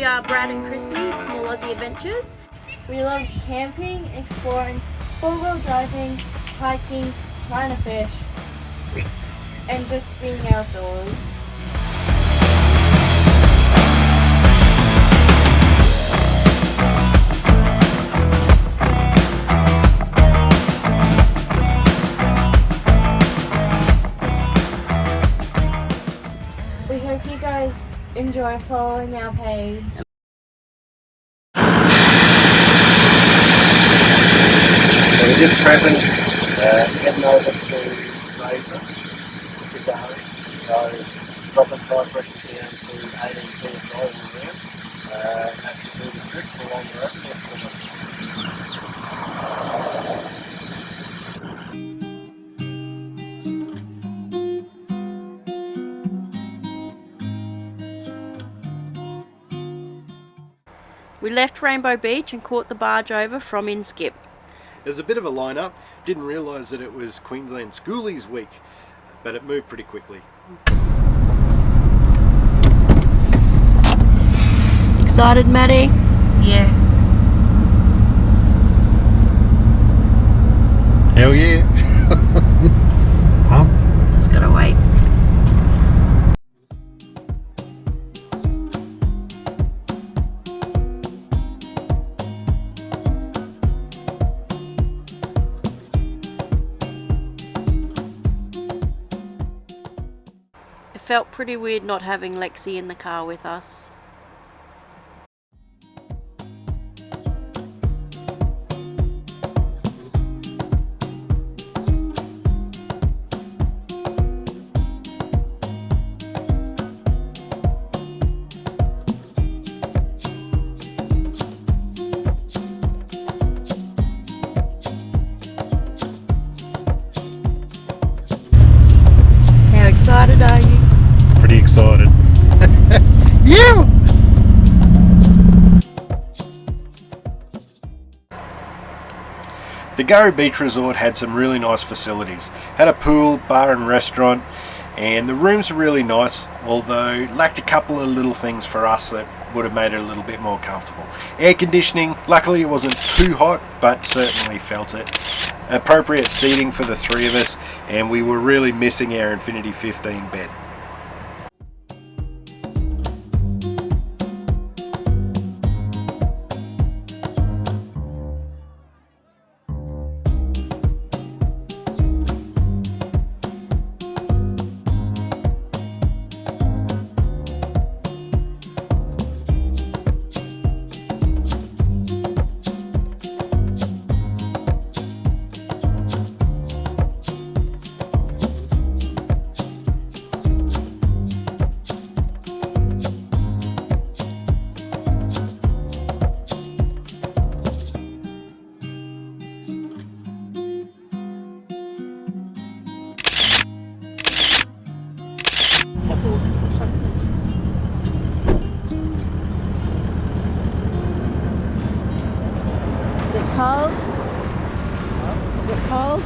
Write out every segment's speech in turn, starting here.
We are Brad and Christy, Small Aussie Adventures. We love camping, exploring, four-wheel driving, hiking, trying to fish, and just being outdoors. We hope you guys enjoy following our page. So we're just prepping, heading over to Fraser, so dropping tire pressure down to 18 psi all around. That should do the trick for longer over. We left Rainbow Beach and caught the barge over from Inskip. There's a bit of a line-up. Didn't realise that it was Queensland Schoolies Week, but it moved pretty quickly. Excited, Maddie? Yeah. Hell yeah! Pump. Just gotta wait. It felt pretty weird not having Lexi in the car with us. How excited are you? Pretty excited. Yeah! The Gary Beach Resort had some really nice facilities. Had a pool, bar and restaurant, and the rooms were really nice, although lacked a couple of little things for us that would have made it a little bit more comfortable. Air conditioning, luckily it wasn't too hot, but certainly felt it. Appropriate seating for the three of us, and we were really missing our Infinity 15 bed. Is it cold? Is it cold?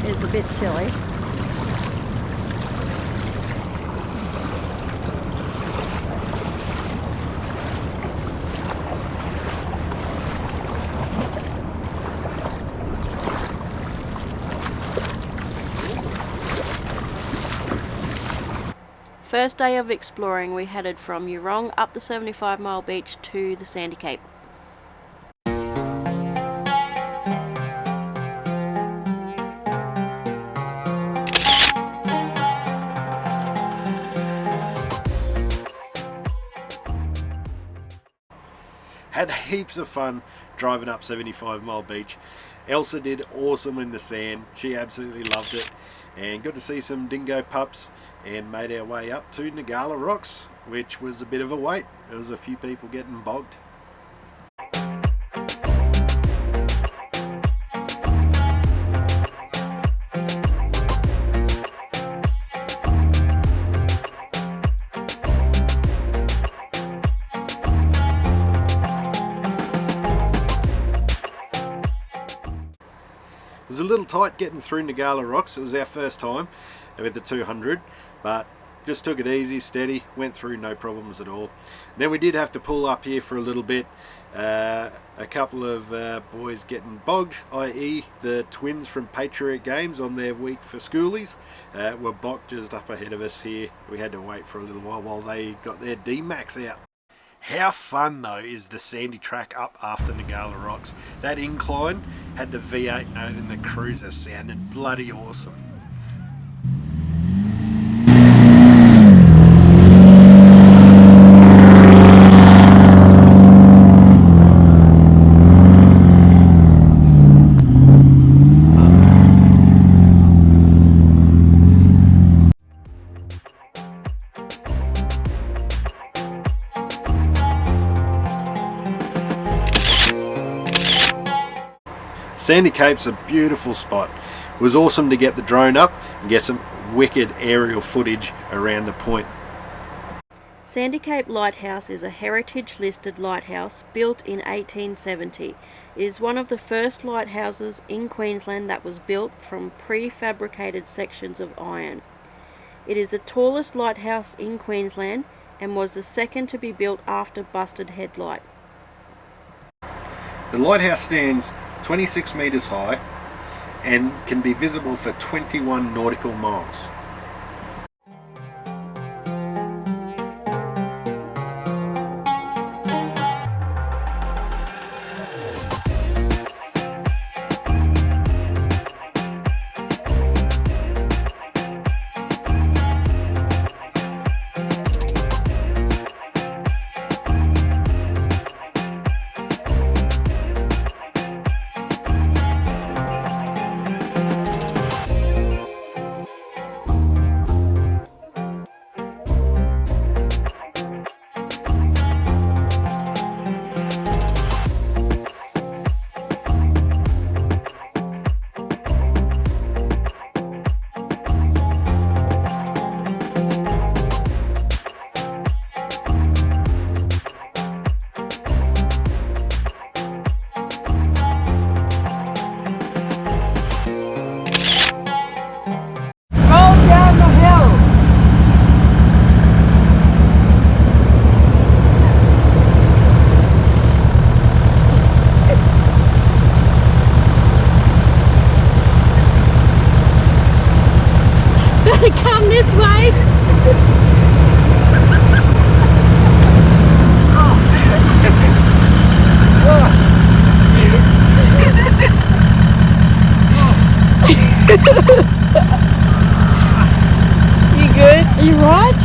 It's a bit chilly. First day of exploring, we headed from Eurong up the 75-mile beach to the Sandy Cape. Had heaps of fun driving up 75 Mile Beach. Elsa did awesome in the sand. She absolutely loved it. And got to see some dingo pups and made our way up to Nagala Rocks, which was a bit of a wait. There was a few people getting bogged. little tight getting through Nagala Rocks. It was our first time with the 200, but just took it easy, steady, went through no problems at all. Then we did have to pull up here for a little bit. A couple of boys getting bogged, i.e. the twins from Patriot Games on their week for schoolies, were bogged just up ahead of us here. We had to wait for a little while they got their D-Max out. How fun though is the sandy track up after Nagala Rocks. That incline had the V8 note in the cruiser, sounded bloody awesome. Sandy Cape's a beautiful spot. It was awesome to get the drone up and get some wicked aerial footage around the point. Sandy Cape Lighthouse is a heritage listed lighthouse built in 1870. It is one of the first lighthouses in Queensland that was built from prefabricated sections of iron. It is the tallest lighthouse in Queensland and was the second to be built after Busted Headlight. The lighthouse stands 26 metres high and can be visible for 21 nautical miles. Come this way. You good? Are you right?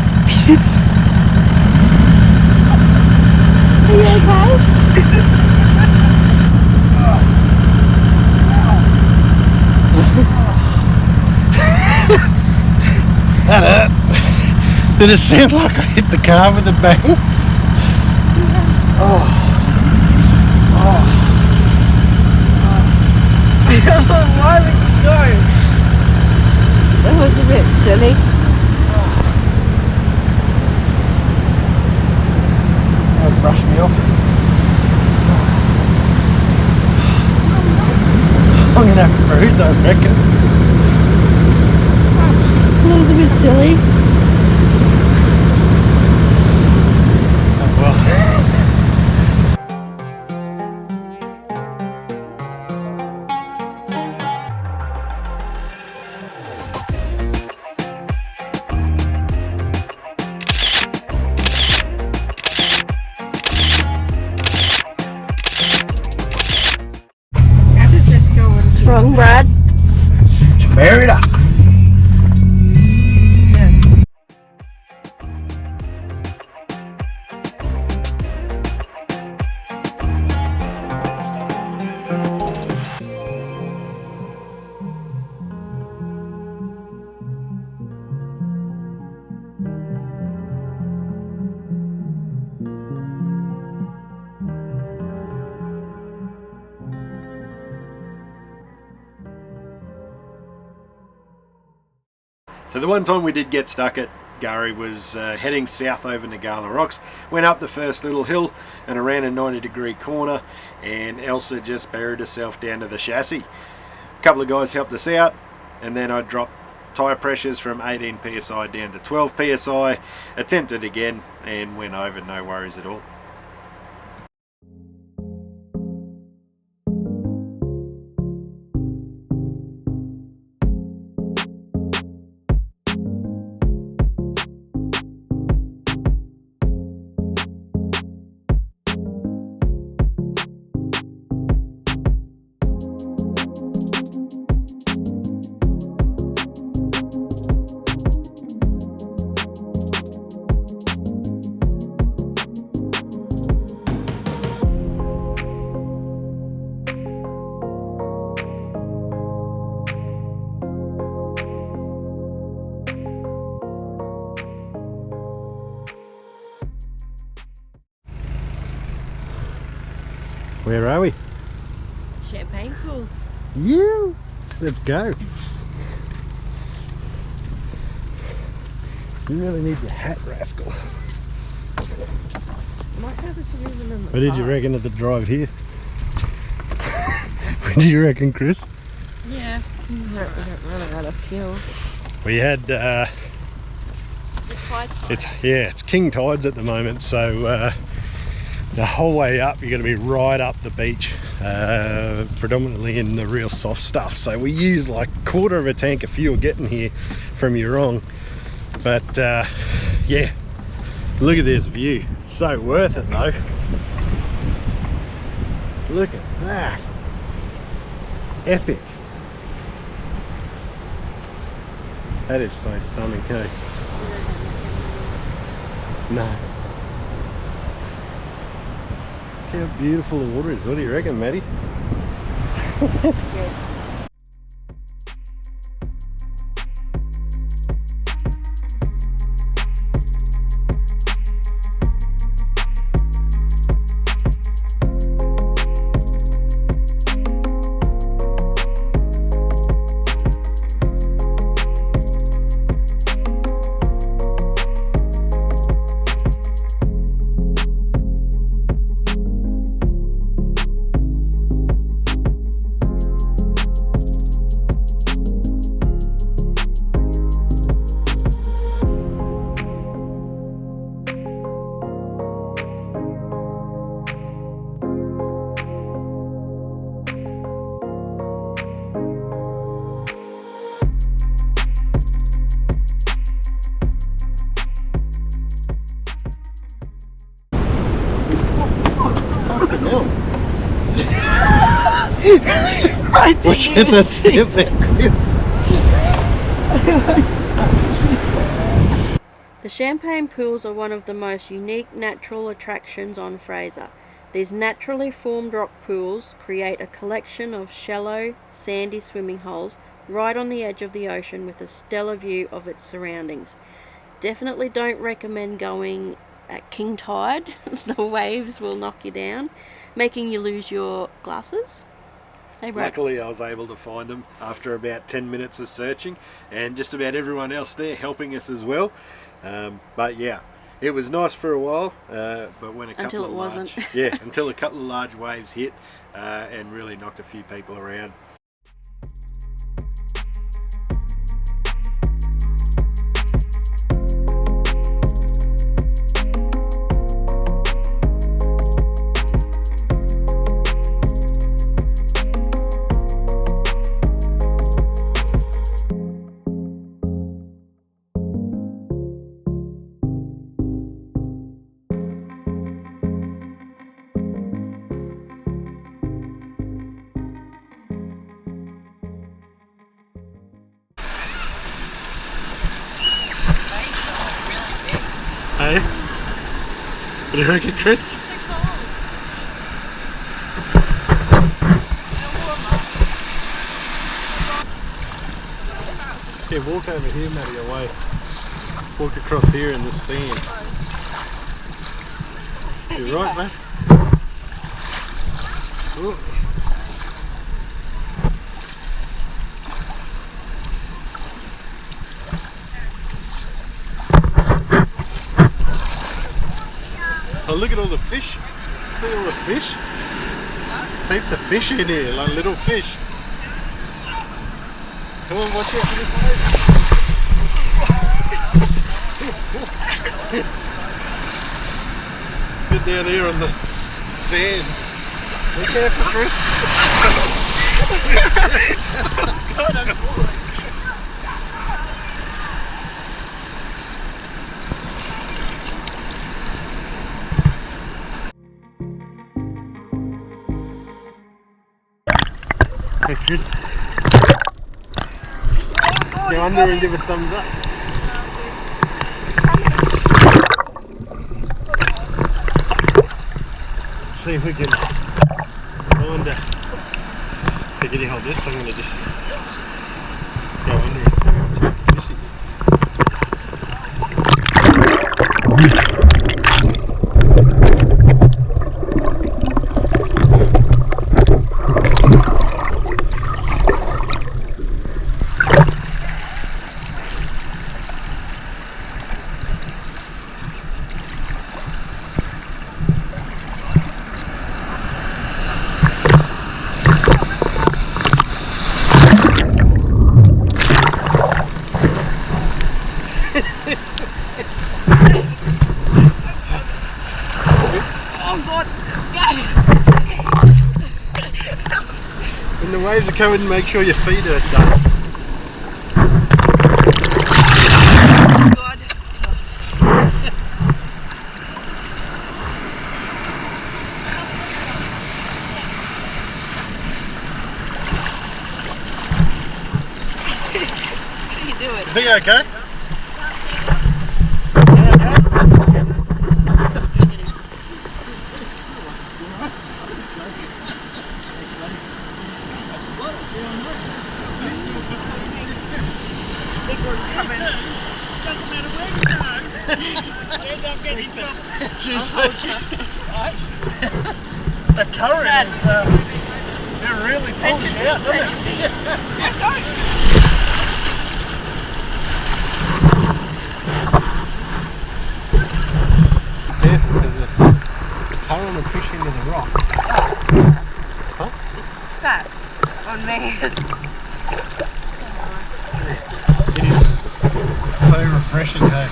Are you okay? That hurt. Did it sound like I hit the car with a bang? Oh. Oh. Why would you go? That was a bit silly. That brushed me off. I'm gonna have a bruise, I reckon. That was a bit silly. Oh, well. How does this go into? Wrong, Brad. Buried us. So the one time we did get stuck at Gurry was heading south over Nagala Rocks. Went up the first little hill and around a 90-degree corner, and Elsa just buried herself down to the chassis. A couple of guys helped us out, and then I dropped tyre pressures from 18 psi down to 12 psi, attempted again and went over, no worries at all. Where are we? Champagne pools. You. Let's go. You really need your hat, rascal. Might have some even in the What did you reckon of the drive here? What do you reckon, Chris? Yeah, we don't run out of fuel. We had It's it's king tides at the moment, so the whole way up you're going to be right up the beach, predominantly in the real soft stuff, so we use like a quarter of a tank of fuel getting here from Eurong. But yeah, look at this view, so worth it though. Look at that, epic. That is so stunning, eh? No. Look how beautiful the water is. What do you reckon, Maddie? I think Watch you that step there, Chris. The Champagne pools are one of the most unique natural attractions on Fraser. These naturally formed rock pools create a collection of shallow, sandy swimming holes right on the edge of the ocean with a stellar view of its surroundings. Definitely don't recommend going at king tide. The waves will knock you down, making you lose your glasses. Hey, bro. Luckily I was able to find them after about 10 minutes of searching, and just about everyone else there helping us as well. But yeah, it was nice for a while, but when Until it wasn't. until a couple of large waves hit and really knocked a few people around. Hey, what do you reckon, Chris? Yeah, walk over here, Maddie, away. Walk across here in this sand. You're right, mate. Oh. Oh, look at all the fish. See all the fish? There's heaps of fish in here, like little fish. Come on, watch out for this wave. Get down here on the sand. Be careful, Chris. God, I'm falling. Hey, Chris. Go under and give a thumbs up. See if we can find a... Hey, can you hold this? I'm going to just go under and see how much the fish is. When the waves are coming, make sure your feet are done. Is he okay? The current is it really pulls you out, doesn't it? Careful because the current will push into the rocks. Huh? It's spat on me. So nice. It is so refreshing, hey?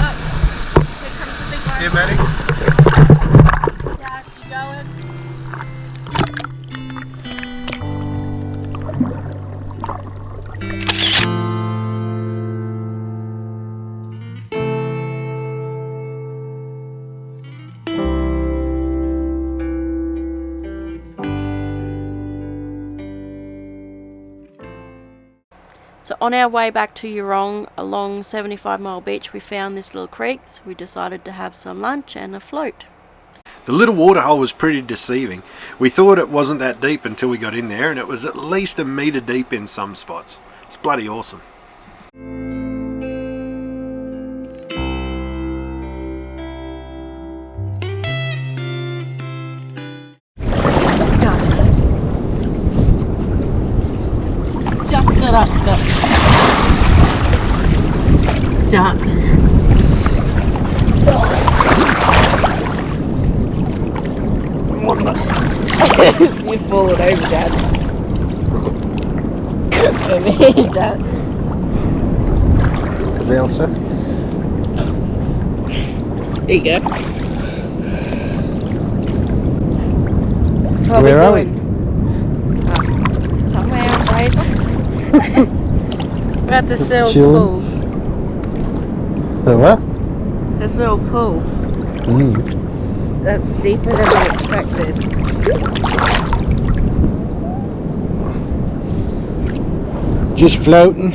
Oh, here comes the big one. Yeah, Maddie? Dad, you going? So on our way back to Eurong along 75 Mile Beach, we found this little creek, so we decided to have some lunch and a float. The little waterhole was pretty deceiving. We thought it wasn't that deep until we got in there, and it was at least a metre deep in some spots. It's bloody awesome. You fall it over, Dad. Over here, Dad. Is that also? There you go. Where are we? Somewhere in Fraser. We're at this Just little chilling. pool. The what? This little pool. That's deeper than we expected. Just floating.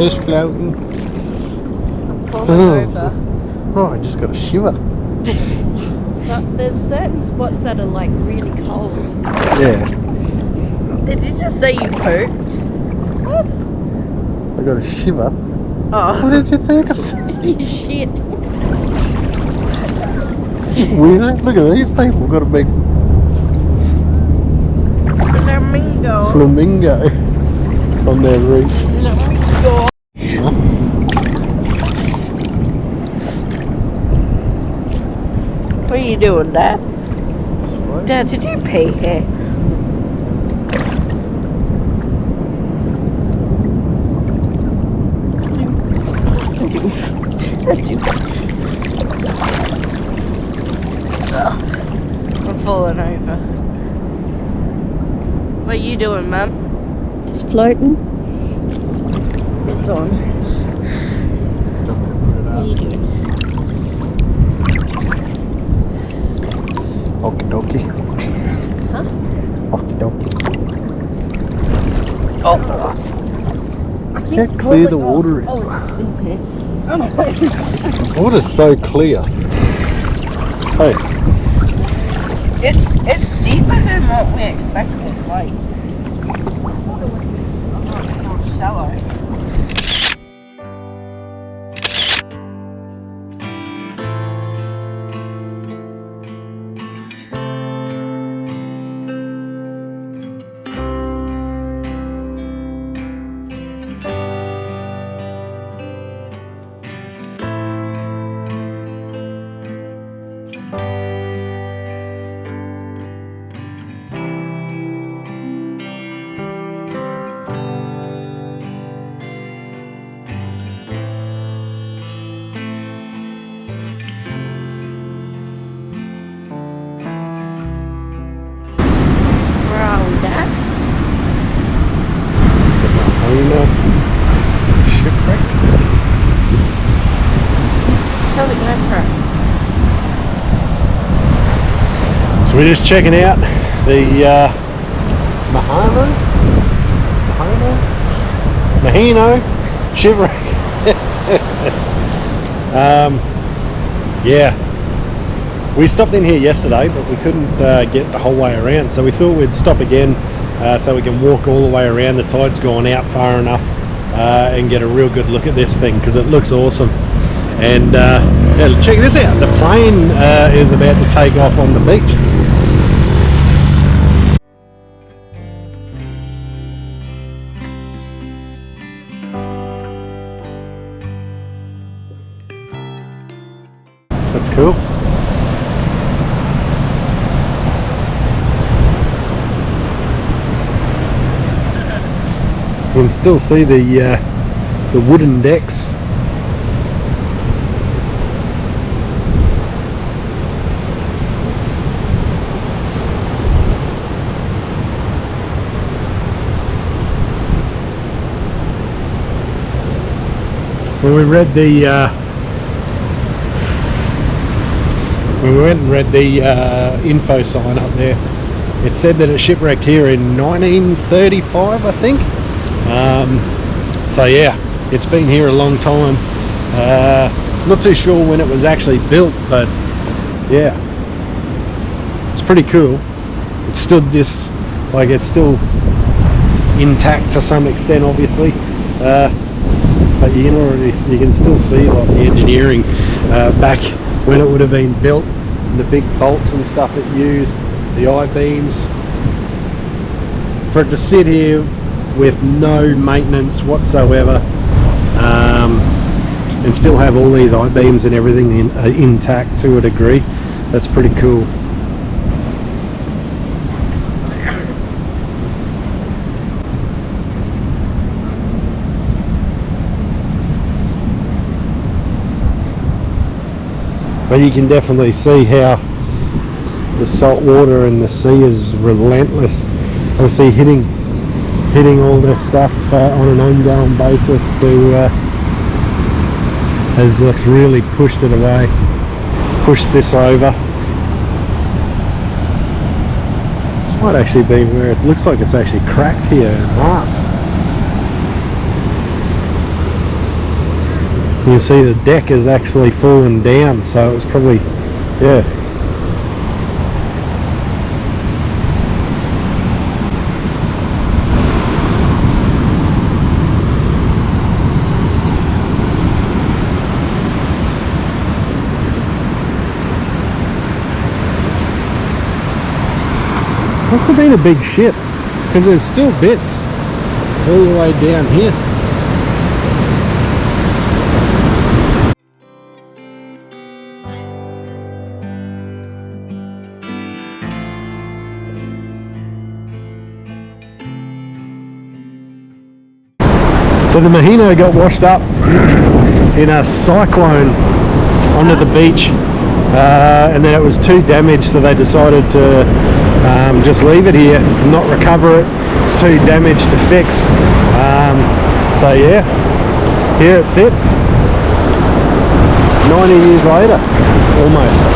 Just floating. Falling over. Oh, I just got a shiver. So there's certain spots that are like really cold. Yeah, Did you just say you pooped? What? I got a shiver. Oh, What did you think I said? shit. Weirdo. Look at these people. Got a big Flamingo. flamingo on their reef. Flamingo. Huh? What are you doing, Dad? Dad, did you pee here? I'm falling over. What are you doing, Mum? Just floating. It's on. What are you doing? Okie dokie. Huh? Okie dokie. Oh. How clear the water is. Oh, okay. The water's so clear. Hey, It's deeper than what we expected. Like, it's not shallow. Maheno. Shipwreck. Tell the GoPro. So we're just checking out the Maheno Shipwreck. Yeah, we stopped in here yesterday, but we couldn't get the whole way around, so we thought we'd stop again so we can walk all the way around. The tide's gone out far enough and get a real good look at this thing because it looks awesome. And yeah, check this out, the plane is about to take off on the beach. That's cool. You can still see the wooden decks. When we read the when we went and read the info sign up there, it said that it shipwrecked here in 1935, I think. So yeah, it's been here a long time. Not too sure when it was actually built, but yeah, it's pretty cool. It stood this, like it's still intact to some extent, obviously. But you can still see like the engineering back when it would have been built, the big bolts and stuff it used, the I-beams. For it to sit here with no maintenance whatsoever and still have all these I-beams and everything intact to a degree, that's pretty cool. But you can definitely see how the salt water and the sea is relentless. Obviously hitting all this stuff on an ongoing basis has really pushed it away, pushed this over. This might actually be where it looks like it's actually cracked here in half. You can see the deck is actually fallen down, so it was probably, yeah. Must have been a big ship, because there's still bits all the way down here. So the Maheno got washed up in a cyclone onto the beach, and then it was too damaged, so they decided to just leave it here, not recover it. It's too damaged to fix. So yeah, here it sits 90 years later, almost.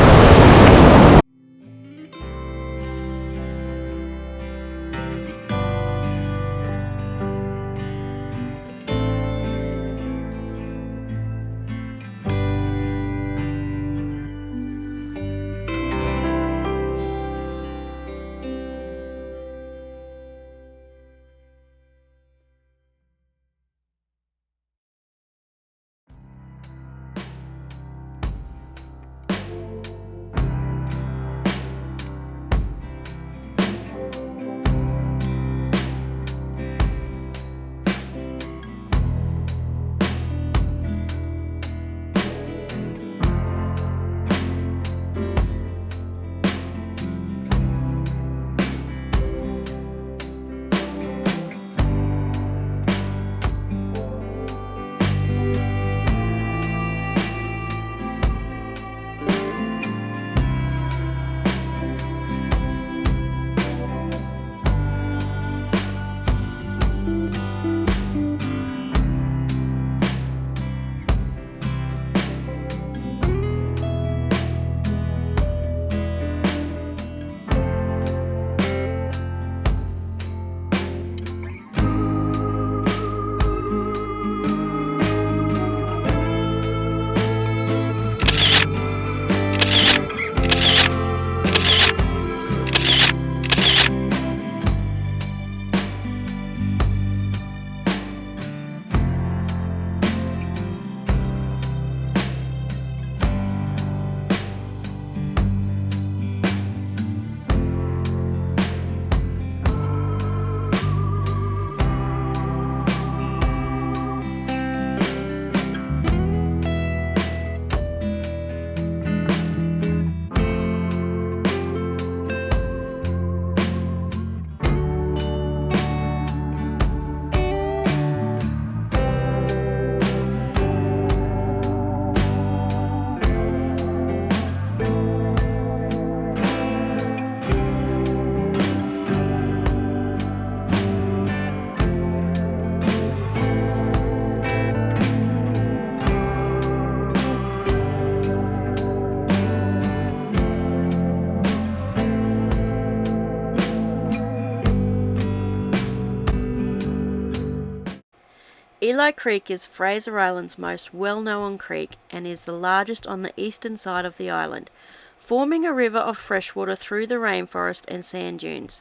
Eli Creek is Fraser Island's most well-known creek and is the largest on the eastern side of the island, forming a river of freshwater through the rainforest and sand dunes.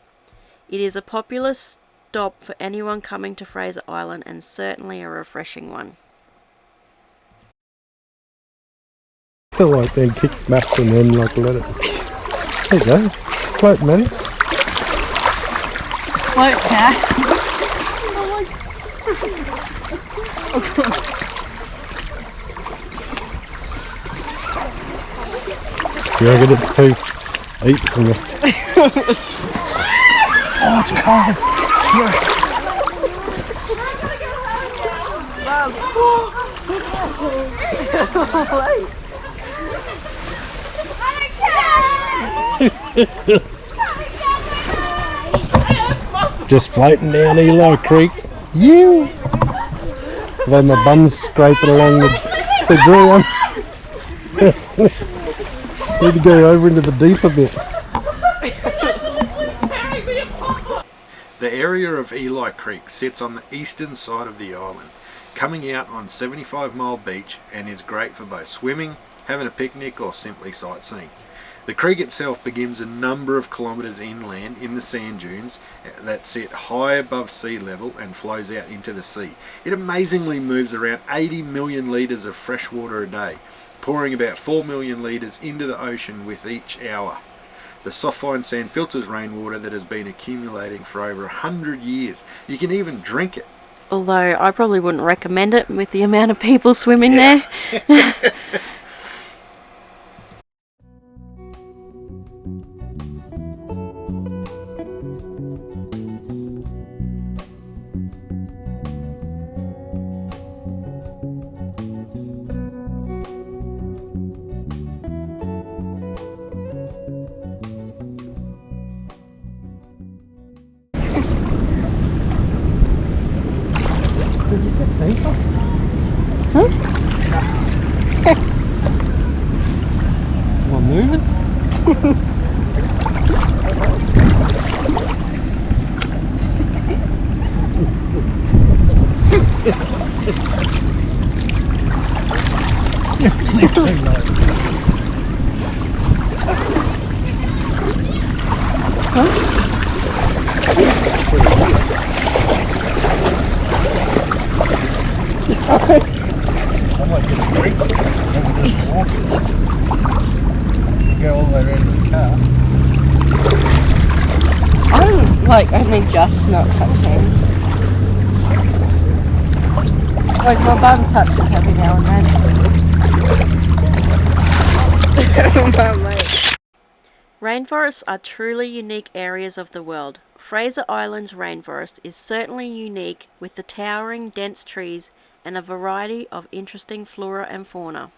It is a popular stop for anyone coming to Fraser Island and certainly a refreshing one. I feel like then kick back and then like let it. There you go. Float, man. Float back. You reckon it's too deep from the... Oh, it's cold. Just floating down Eli Creek. You. I've had my bum scraping along the ground. Need to go over into the deep a bit. The area of Eli Creek sits on the eastern side of the island, coming out on 75 Mile Beach, and is great for both swimming, having a picnic or simply sightseeing. The creek itself begins a number of kilometres inland in the sand dunes that sit high above sea level and flows out into the sea. It amazingly moves around 80 million litres of fresh water a day, pouring about 4 million litres into the ocean with each hour. The soft fine sand filters rainwater that has been accumulating for over 100 years. You can even drink it. Although I probably wouldn't recommend it with the amount of people swimming there. moving? I might get a drink and just walk it. Go all the way around to the car. I'm like only just not touching. Like my bum touches every now and then. My mate. Rainforests are truly unique areas of the world. Fraser Island's rainforest is certainly unique, with the towering dense trees and a variety of interesting flora and fauna.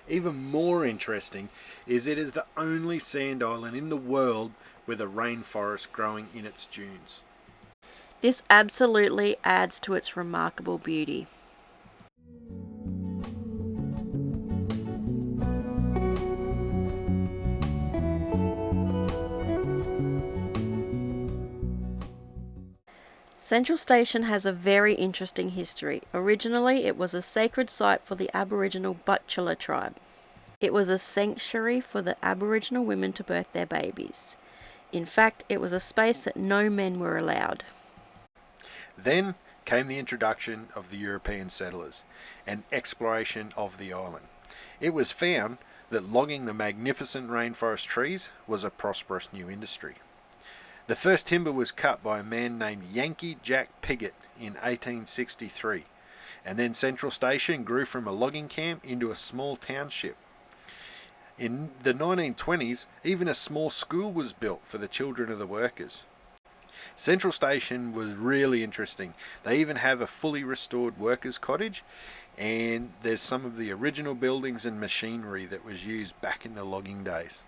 Even more interesting is it is the only sand island in the world with a rainforest growing in its dunes. This absolutely adds to its remarkable beauty. Central Station has a very interesting history. Originally, it was a sacred site for the Aboriginal Butchulla tribe. It was a sanctuary for the Aboriginal women to birth their babies. In fact, it was a space that no men were allowed. Then came the introduction of the European settlers and exploration of the island. It was found that logging the magnificent rainforest trees was a prosperous new industry. The first timber was cut by a man named Yankee Jack Piggott in 1863, and then Central Station grew from a logging camp into a small township. In the 1920s, even a small school was built for the children of the workers. Central Station was really interesting. They even have a fully restored workers' cottage, and there's some of the original buildings and machinery that was used back in the logging days.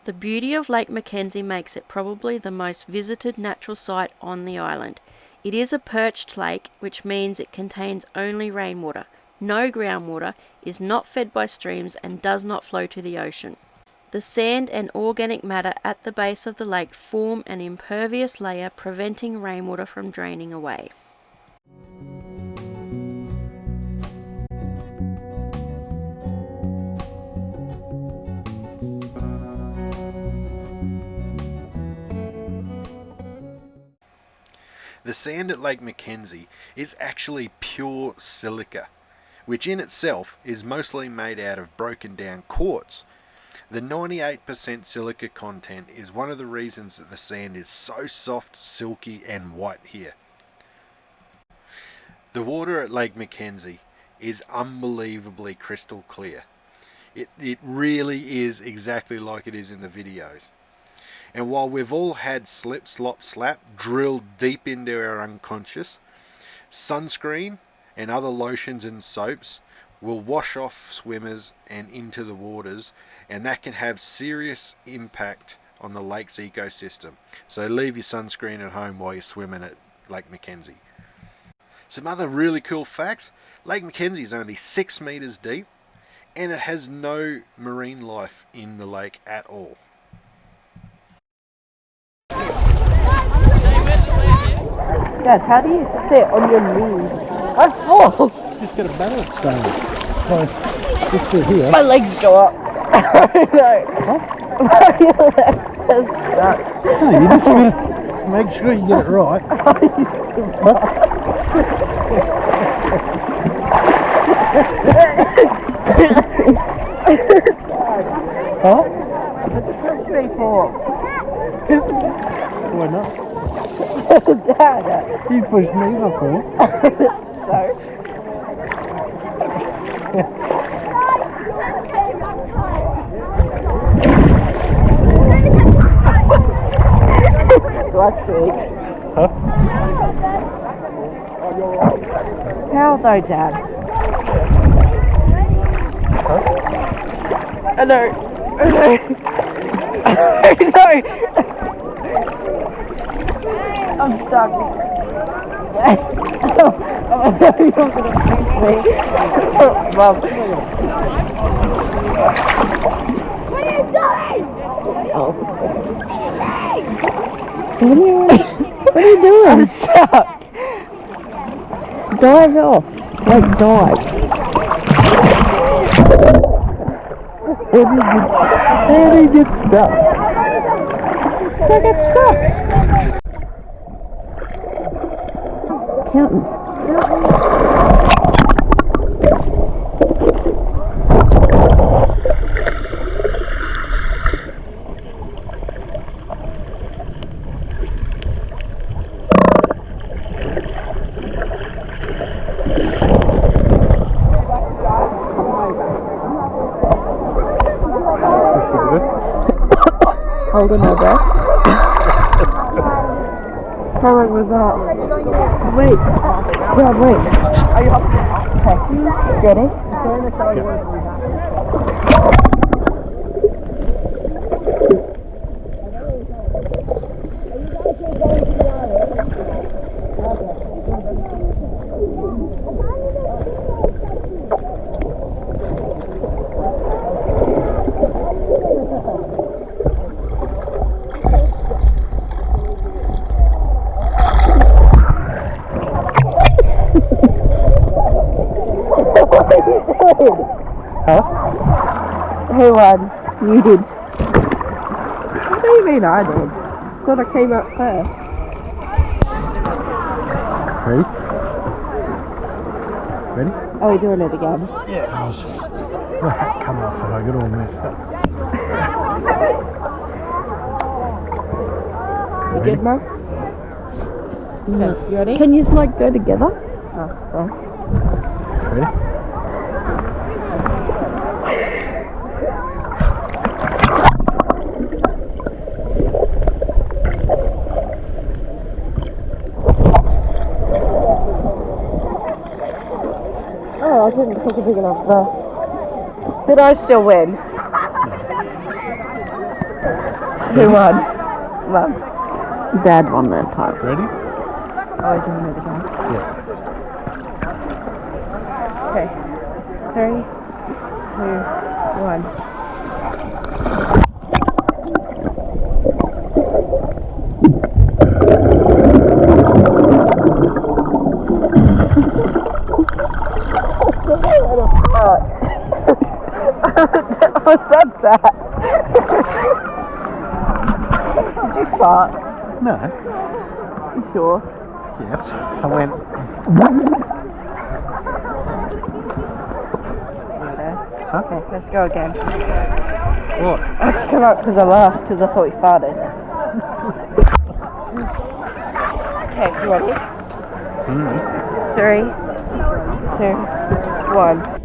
The beauty of Lake Mckenzie makes it probably the most visited natural site on the island. It is a perched lake, which means it contains only rainwater. No groundwater, is not fed by streams, and does not flow to the ocean. The sand and organic matter at the base of the lake form an impervious layer, preventing rainwater from draining away. The sand at Lake Mckenzie is actually pure silica, which in itself is mostly made out of broken down quartz. The 98% silica content is one of the reasons that the sand is so soft, silky and white here. The water at Lake Mckenzie is unbelievably crystal clear. It really is exactly like it is in the videos. And while we've all had slip, slop, slap drilled deep into our unconscious, sunscreen and other lotions and soaps will wash off swimmers and into the waters, and that can have serious impact on the lake's ecosystem. So leave your sunscreen at home while you're swimming at Lake Mckenzie. Some other really cool facts: Lake Mckenzie is only 6 meters deep, and it has no marine life in the lake at all. Dad, how do you sit on your knees? I fall. Just get a balance stone. So, just do here. My legs go up. No. My legs just stuck. No, you just gotta make sure you get it right. Huh? Before. Why not? Dad. You pushed me before. So? Huh? How though, Dad? Huh? I know. I know. I know. I'm stuck. I'm not gonna fix me. Mum. What are you doing? Oh. What are you doing? I'm stuck. Dive off. Like dive. How do you get stuck? I got stuck. Counting. Holding my breath. How long was that? Wait. Yeah, wait. Okay. Ready? Huh? Who won? You did. What do you mean I did? Thought I came up first. Ready? Ready? Are we doing it again? Yeah. My hat come off and I got all messed up. You good, Mum? Okay, you ready? Can you like go together? Oh, sorry. Ready? Oh, I didn't take a big enough though. Did I still win? Who won? Mum. Dad won that time. Ready? Oh, I didn't know the game. Yeah. Okay. 3, 2, 1. What's that? Did you fart? No. You sure? Yes. I went. Huh? Okay, let's go again. What? I came up because I laughed because I thought you farted. Okay, you ready? Mm. 3, 2, 1.